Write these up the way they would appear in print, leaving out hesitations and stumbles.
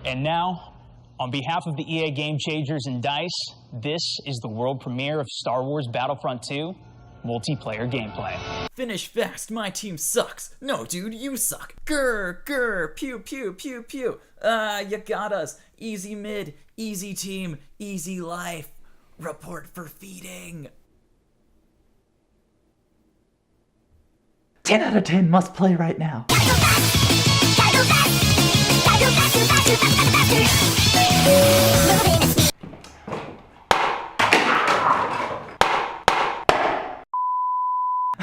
And now, on behalf of the EA Game Changers and DICE, this is the world premiere of Star Wars Battlefront 2 multiplayer gameplay. Finish fast, my team sucks. No, dude, you suck. Grr, grr, pew, pew, pew, pew. You got us. Easy mid, easy team, easy life. Report for feeding. 10 out of 10 must play right now.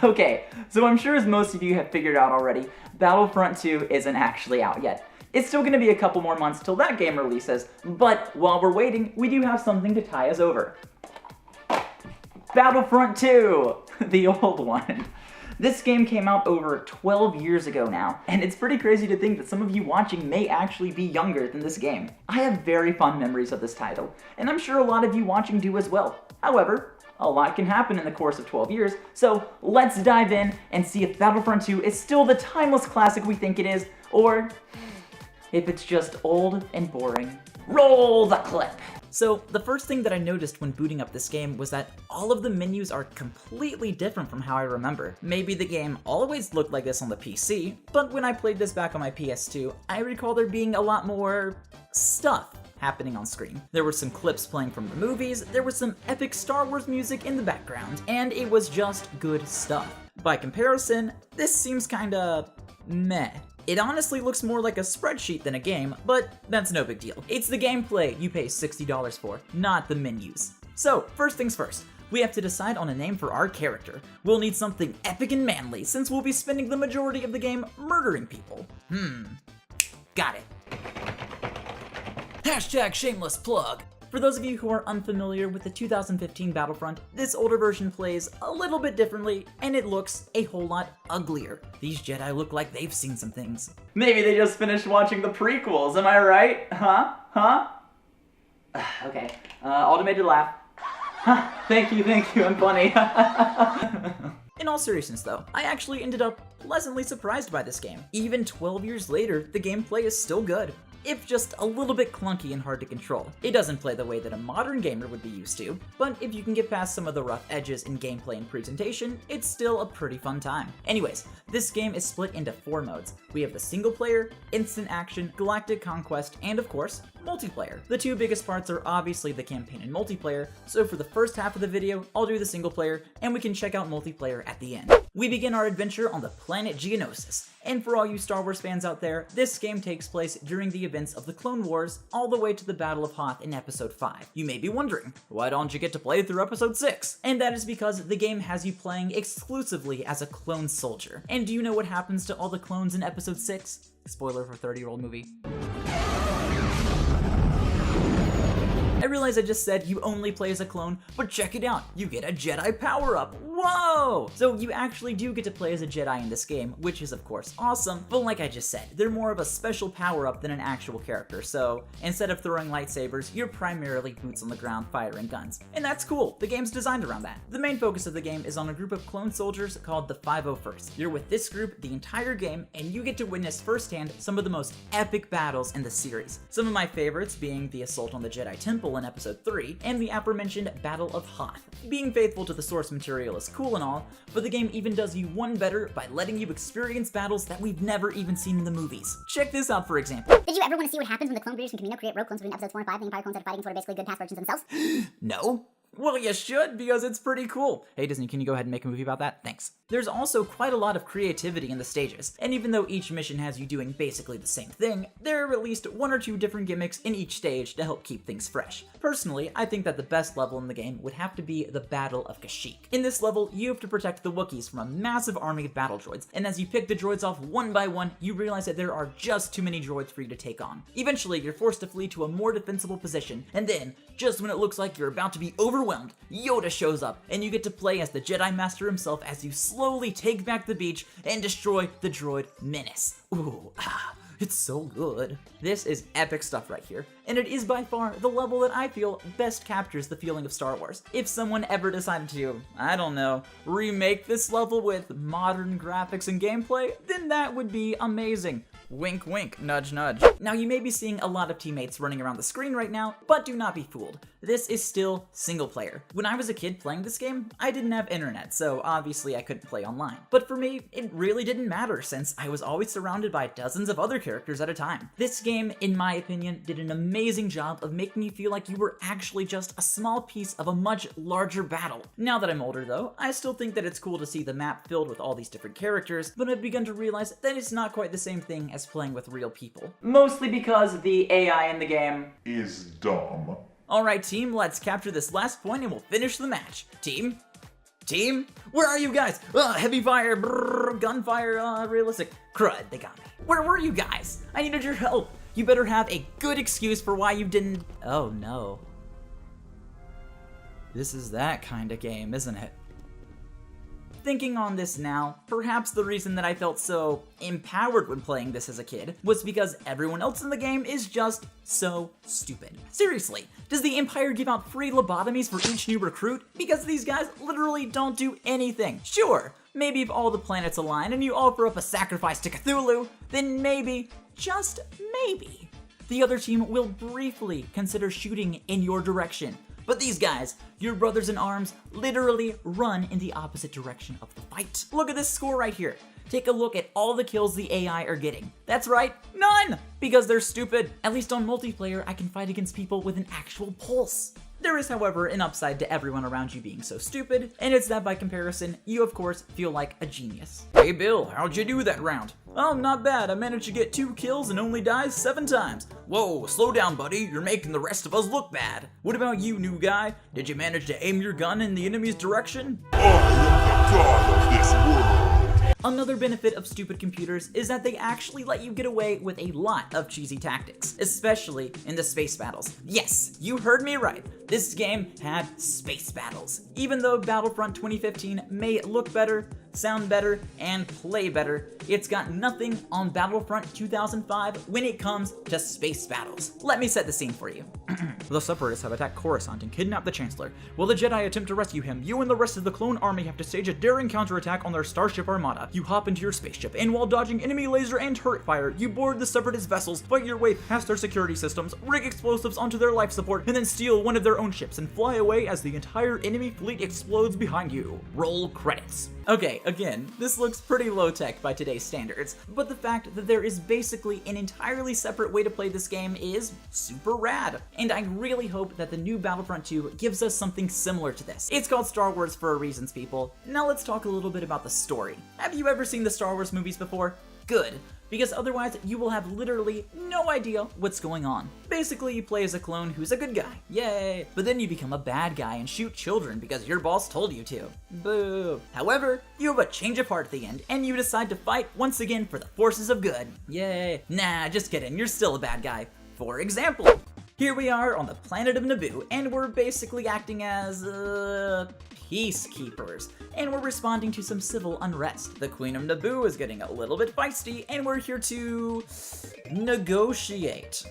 Okay, so I'm sure as most of you have figured out already, Battlefront 2 isn't actually out yet. It's still going to be a couple more months till that game releases, but while we're waiting, we do have something to tie us over. Battlefront 2! The old one. This game came out over 12 years ago now, and it's pretty crazy to think that some of you watching may actually be younger than this game. I have very fond memories of this title, and I'm sure a lot of you watching do as well. However, a lot can happen in the course of 12 years, so let's dive in and see if Battlefront 2 is still the timeless classic we think it is, or if it's just old and boring. Roll the clip! So, the first thing that I noticed when booting up this game was that all of the menus are completely different from how I remember. Maybe the game always looked like this on the PC, but when I played this back on my PS2, I recall there being a lot more stuff happening on screen. There were some clips playing from the movies, there was some epic Star Wars music in the background, and it was just good stuff. By comparison, this seems kinda meh. It honestly looks more like a spreadsheet than a game, but that's no big deal. It's the gameplay you pay $60 for, not the menus. So, first things first. We have to decide on a name for our character. We'll need something epic and manly, since we'll be spending the majority of the game murdering people. Got it. Hashtag shameless plug. For those of you who are unfamiliar with the 2015 Battlefront, this older version plays a little bit differently, and it looks a whole lot uglier. These Jedi look like they've seen some things. Maybe they just finished watching the prequels, am I right? Huh? Okay, automated laugh. Thank you, I'm funny. In all seriousness though, I actually ended up pleasantly surprised by this game. Even 12 years later, the gameplay is still good, if just a little bit clunky and hard to control. It doesn't play the way that a modern gamer would be used to, but if you can get past some of the rough edges in gameplay and presentation, it's still a pretty fun time. Anyways, this game is split into 4 modes. We have the single player, instant action, galactic conquest, and of course, multiplayer. The 2 biggest parts are obviously the campaign and multiplayer, so for the first half of the video, I'll do the single player, and we can check out multiplayer at the end. We begin our adventure on the planet Geonosis, and for all you Star Wars fans out there, this game takes place during the events of the Clone Wars all the way to the Battle of Hoth in Episode 5. You may be wondering, why don't you get to play through Episode 6? And that is because the game has you playing exclusively as a clone soldier. And do you know what happens to all the clones in Episode 6? Spoiler for a 30-year-old movie. I realize I just said you only play as a clone, but check it out, you get a Jedi power-up. Whoa! So you actually do get to play as a Jedi in this game, which is of course awesome, but like I just said, they're more of a special power-up than an actual character, so instead of throwing lightsabers, you're primarily boots on the ground firing guns. And that's cool, the game's designed around that. The main focus of the game is on a group of clone soldiers called the 501st. You're with this group the entire game, and you get to witness firsthand some of the most epic battles in the series. Some of my favorites being the assault on the Jedi Temple in Episode 3, and the aforementioned Battle of Hoth. Being faithful to the source material is cool and all, but the game even does you one better by letting you experience battles that we've never even seen in the movies. Check this out for example. Did you ever want to see what happens when the clone breeders from Camino create rogue clones between episodes 4 and 5, the Empire clones are fighting sort of basically good past versions of themselves? No. Well, you should, because it's pretty cool. Hey Disney, can you go ahead and make a movie about that? Thanks. There's also quite a lot of creativity in the stages, and even though each mission has you doing basically the same thing, there are at least 1 or 2 different gimmicks in each stage to help keep things fresh. Personally, I think that the best level in the game would have to be the Battle of Kashyyyk. In this level, you have to protect the Wookiees from a massive army of battle droids, and as you pick the droids off one by one, you realize that there are just too many droids for you to take on. Eventually, you're forced to flee to a more defensible position, and then, just when it looks like you're about to be overwhelmed, Yoda shows up, and you get to play as the Jedi Master himself as you slowly take back the beach and destroy the droid menace. Ooh, it's so good. This is epic stuff right here, and it is by far the level that I feel best captures the feeling of Star Wars. If someone ever decided to, I don't know, remake this level with modern graphics and gameplay, then that would be amazing. Wink wink, nudge nudge. Now you may be seeing a lot of teammates running around the screen right now, but do not be fooled. This is still single player. When I was a kid playing this game, I didn't have internet, so obviously I couldn't play online. But for me, it really didn't matter since I was always surrounded by dozens of other characters at a time. This game, in my opinion, did an amazing job of making you feel like you were actually just a small piece of a much larger battle. Now that I'm older though, I still think that it's cool to see the map filled with all these different characters, but I've begun to realize that it's not quite the same thing as playing with real people. Mostly because the AI in the game is dumb. Alright team, let's capture this last point and we'll finish the match. Team? Team? Where are you guys? Heavy fire, brrr, gunfire, realistic. Crud, they got me. Where were you guys? I needed your help. You better have a good excuse for why you didn't... Oh no. This is that kind of game, isn't it? Thinking on this now, perhaps the reason that I felt so empowered when playing this as a kid was because everyone else in the game is just so stupid. Seriously, does the Empire give out free lobotomies for each new recruit? Because these guys literally don't do anything. Sure, maybe if all the planets align and you offer up a sacrifice to Cthulhu, then maybe, just maybe, the other team will briefly consider shooting in your direction. But these guys, your brothers in arms, literally run in the opposite direction of the fight. Look at this score right here. Take a look at all the kills the AI are getting. That's right, none! Because they're stupid. At least on multiplayer, I can fight against people with an actual pulse. There is, however, an upside to everyone around you being so stupid, and it's that by comparison, you of course feel like a genius. Hey Bill, how'd you do that round? Oh, not bad. I managed to get 2 kills and only died 7 times. Whoa, slow down, buddy. You're making the rest of us look bad. What about you, new guy? Did you manage to aim your gun in the enemy's direction? I am the god of this world. Another benefit of stupid computers is that they actually let you get away with a lot of cheesy tactics, especially in the space battles. Yes, you heard me right. This game had space battles. Even though Battlefront 2015 may look better, sound better, and play better, it's got nothing on Battlefront 2005 when it comes to space battles. Let me set the scene for you. The Separatists have attacked Coruscant and kidnapped the Chancellor. While the Jedi attempt to rescue him, you and the rest of the clone army have to stage a daring counterattack on their starship armada. You hop into your spaceship, and while dodging enemy laser and turret fire, you board the Separatist vessels, fight your way past their security systems, rig explosives onto their life support, and then steal one of their own ships and fly away as the entire enemy fleet explodes behind you. Roll credits. Okay, again, this looks pretty low-tech by today's standards, but the fact that there is basically an entirely separate way to play this game is super rad, and I really hope that the new Battlefront 2 gives us something similar to this. It's called Star Wars for a reason, people. Now let's talk a little bit about the story. Have you ever seen the Star Wars movies before? Good, because otherwise you will have literally no idea what's going on. Basically, you play as a clone who's a good guy, yay, but then you become a bad guy and shoot children because your boss told you to, boo. However, you have a change of heart at the end, and you decide to fight once again for the forces of good, yay. Nah, just kidding, you're still a bad guy. For example, here we are on the planet of Naboo, and we're basically acting as, peacekeepers, and we're responding to some civil unrest. The Queen of Naboo is getting a little bit feisty, and we're here to negotiate.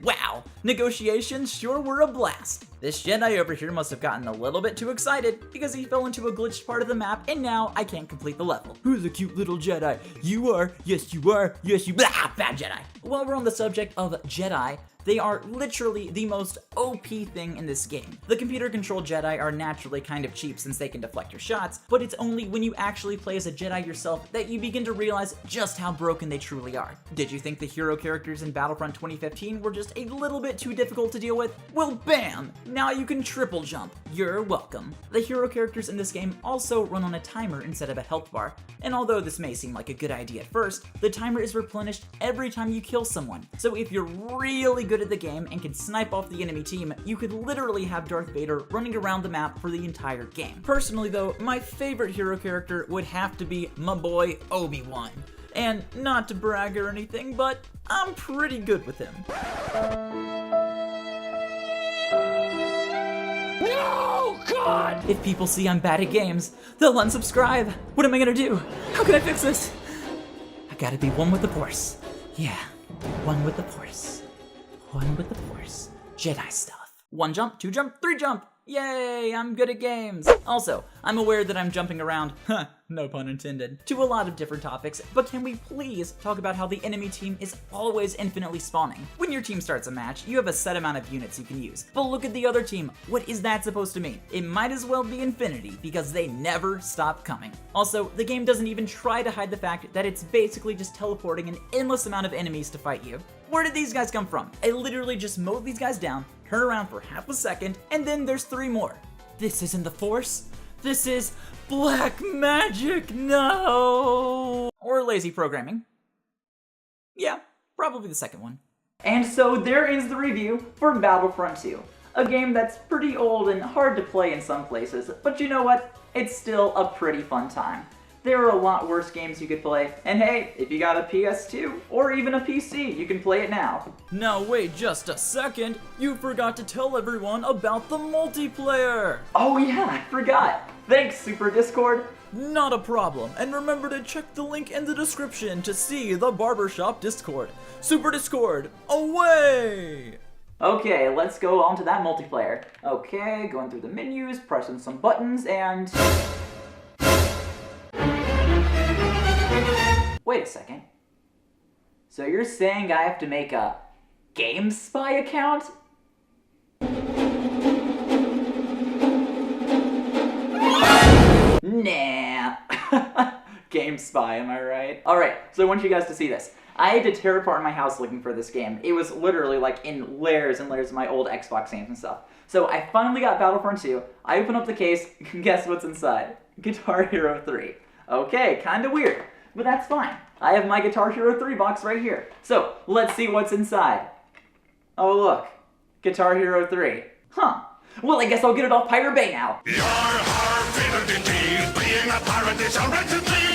Wow, negotiations sure were a blast. This Jedi over here must have gotten a little bit too excited because he fell into a glitched part of the map and now I can't complete the level. Who's a cute little Jedi? You are, yes you are, yes you, blah, bad Jedi. While we're on the subject of Jedi, they are literally the most OP thing in this game. The computer-controlled Jedi are naturally kind of cheap since they can deflect your shots, but it's only when you actually play as a Jedi yourself that you begin to realize just how broken they truly are. Did you think the hero characters in Battlefront 2015 were just a little bit too difficult to deal with? Well, bam! Now you can triple jump. You're welcome. The hero characters in this game also run on a timer instead of a health bar, and although this may seem like a good idea at first, the timer is replenished every time you kill someone. So if you're really good at the game and can snipe off the enemy team, you could literally have Darth Vader running around the map for the entire game. Personally though, my favorite hero character would have to be my boy Obi-Wan. And not to brag or anything, but I'm pretty good with him. No, God! If people see I'm bad at games, they'll unsubscribe. What am I gonna do? How can I fix this? I gotta be one with the Force. Yeah, one with the Force. One with the Force. Jedi stuff. 1 jump, 2 jump, 3 jump. Yay, I'm good at games! Also, I'm aware that I'm jumping around, no pun intended, to a lot of different topics, but can we please talk about how the enemy team is always infinitely spawning? When your team starts a match, you have a set amount of units you can use, but look at the other team, what is that supposed to mean? It might as well be infinity, because they never stop coming. Also, the game doesn't even try to hide the fact that it's basically just teleporting an endless amount of enemies to fight you. Where did these guys come from? I literally just mowed these guys down, turn around for half a second, and then there's 3 more. This isn't the Force. This is black magic, no! Or lazy programming. Yeah, probably the second one. And so there ends the review for Battlefront 2. A game that's pretty old and hard to play in some places, but you know what? It's still a pretty fun time. There are a lot worse games you could play, and hey, if you got a PS2 or even a PC, you can play it now. Now wait just a second, you forgot to tell everyone about the multiplayer! Oh yeah, I forgot. Thanks, Super Discord. Not a problem, and remember to check the link in the description to see the Barbourshop Discord. Super Discord, away! Okay, let's go on to that multiplayer. Okay, going through the menus, pressing some buttons, and... Wait a second. So you're saying I have to make a GameSpy account? Nah. GameSpy, am I right? Alright, so I want you guys to see this. I had to tear apart my house looking for this game. It was literally like in layers and layers of my old Xbox games and stuff. So I finally got Battlefront 2. I open up the case, guess what's inside? Guitar Hero 3. Okay, kinda weird. But that's fine. I have my Guitar Hero 3 box right here. So, let's see what's inside. Oh look, Guitar Hero 3. Huh. Well, I guess I'll get it off Pirate Bay now. Your heart, favorite indeed. Being a pirate is a right to be.